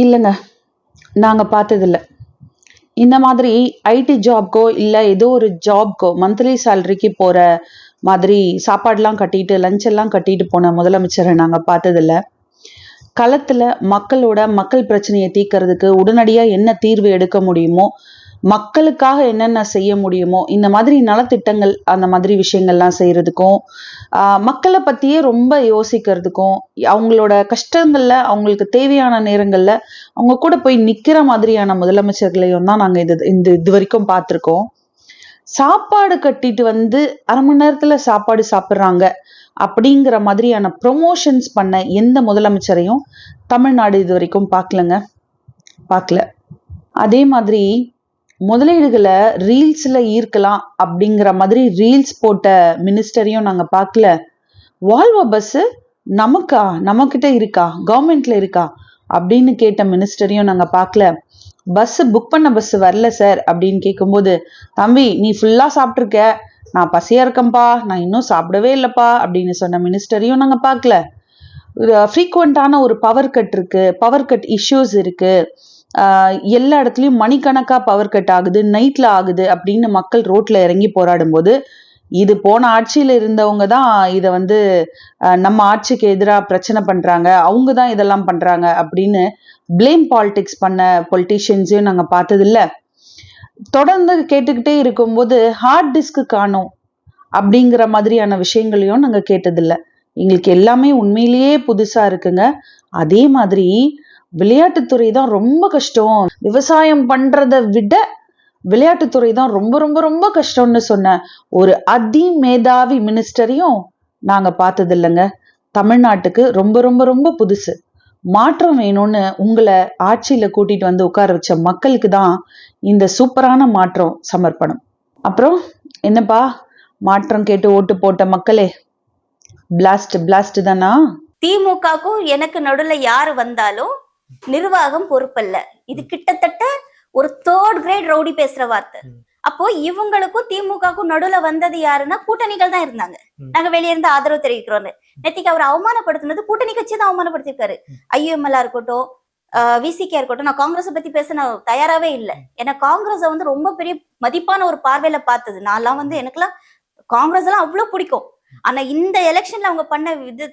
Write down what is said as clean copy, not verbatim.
இல்லைங்க, நாங்க பார்த்ததில்ல. இந்த மாதிரி ஐடி ஜாப்க்கோ இல்ல ஏதோ ஒரு ஜாப்க்கோ மந்த்லி சேலரிக்கு போற மாதிரி சாப்பாடுலாம் கட்டிட்டு லஞ்ச் எல்லாம் கட்டிட்டு போன முதலமைச்சரை நாங்க பார்த்ததில்ல. களத்துல மக்கள் பிரச்சனையை தீர்க்கறதுக்கு உடனடியா என்ன தீர்வு எடுக்க முடியுமோ, மக்களுக்காக என்னென்ன செய்ய முடியுமோ, இந்த மாதிரி நலத்திட்டங்கள் அந்த மாதிரி விஷயங்கள்லாம் செய்யறதுக்கும், மக்கள பத்தியே ரொம்ப யோசிக்கிறதுக்கும், அவங்களோட கஷ்டங்கள்ல அவங்களுக்கு தேவையான நேரங்கள்ல அவங்க கூட போய் நிக்கிற மாதிரியான முதலமைச்சர்களையும் தான் நாங்க இதுவரைக்கும் பார்த்திருக்கோம். சாப்பாடு கட்டிட்டு வந்து 1/2 மணி நேரத்துல சாப்பாடு சாப்பிடுறாங்க அப்படிங்கிற மாதிரியான ப்ரொமோஷன்ஸ் பண்ண எந்த முதலமைச்சரையும் தமிழ்நாடு இதுவரைக்கும் பார்க்கல. அதே மாதிரி முதலீடுகளை ரீல்ஸ்ல ஈர்க்கலாம் அப்படிங்கிற மாதிரி ரீல்ஸ் போட்ட மினிஸ்டரையும் நாங்க பார்க்கல. வால்வோ பஸ் நம்மகிட்ட இருக்கா, கவர்மெண்ட்ல இருக்கா அப்படின்னு கேட்ட மினிஸ்டரையும் நாங்க பார்க்கல. புக் பண்ண பஸ் வரல சார் அப்படின்னு கேட்கும்போது, தம்பி நீ ஃபுல்லா சாப்பிட்டுருக்க, நான் பசியா இருக்கேன்ப்பா, நான் இன்னும் சாப்பிடவே இல்லப்பா அப்படின்னு சொன்ன மினிஸ்டரையும் நாங்க பார்க்கல. ஃப்ரீக்வெண்டான ஒரு பவர் கட் இஷ்யூஸ் இருக்கு, எல்லா இடத்துலயும் மணிக்கணக்கா பவர் கட் ஆகுது, நைட்ல ஆகுது அப்படின்னு மக்கள் ரோட்ல இறங்கி போராடும் போது, இது போன ஆட்சியில இருந்தவங்க தான் இத வந்து நம்ம ஆட்சிக்கு எதிராக பிரச்சனை பண்றாங்க, அவங்க தான் இதெல்லாம் பண்றாங்க அப்படின்னு பிளேம் பாலிடிக்ஸ் பண்ண பொலிட்டீஷியன்ஸையும் நாங்க பார்த்ததில்ல. தொடர்ந்து கேட்டுக்கிட்டே இருக்கும்போது ஹார்ட் டிஸ்க் காணோம் அப்படிங்கிற மாதிரியான விஷயங்களையும் நாங்க கேட்டதில்ல. எங்களுக்கு எல்லாமே உண்மையிலேயே புதுசா இருக்குங்க. அதே மாதிரி விளையாட்டுத்துறை தான் ரொம்ப கஷ்டம், விவசாயம் பண்றதை விட விளையாட்டுத்துறை தான் ரொம்ப ரொம்ப ரொம்ப கஷ்டம்னு சொன்ன ஒரு அதிமேதாவி மினிஸ்டரையும் நாங்க பார்த்தது இல்லைங்க. தமிழ்நாட்டுக்கு ரொம்ப ரொம்ப ரொம்ப புதுசு. மாற்றம் வேணும்னு உங்களை ஆட்சியில கூட்டிட்டு வந்து உட்கார வச்ச மக்களுக்கு தான் இந்த சூப்பரான மாற்றம் சமர்ப்பணம். அப்புறம் என்னப்பா, மாற்றம் கேட்டு ஓட்டு போட்ட மக்களே, பிளாஸ்ட் தானா? திமுகக்கும் எனக்கு நடுவுல யாரு வந்தாலும் நிர்வாகம் பொறுப்பல்ல. இது கிட்டத்தட்ட ஒரு 3rd கிரேட் ரவுடி பேசுற வார்த்தை. அப்போ இவங்களுக்கும் திமுகக்கும் நடுவுல வந்தது யாருன்னா கூட்டணிகள் தான் இருந்தாங்க. நாங்க வெளியே இருந்து ஆதரவு தெரிவிக்கிறோம். நேத்திக்கு அவர் அவமானப்படுத்தினது கூட்டணி கட்சி தான் அவமானப்படுத்திருக்காரு. ஐஎம்எல்ஆ இருக்கட்டும், விசிகே இருக்கட்டும். நான் காங்கிரஸ் பத்தி பேச நான் தயாராவே இல்லை. ஏன்னா காங்கிரஸை வந்து ரொம்ப பெரிய மதிப்பான ஒரு பார்வையில பார்த்தது. நான்லாம் வந்து எனக்குலாம் காங்கிரஸ் எல்லாம் அவ்வளவு பிடிக்கும். ஆனா இந்த எலெக்ஷன்ல அவங்க பண்ண விதத்துல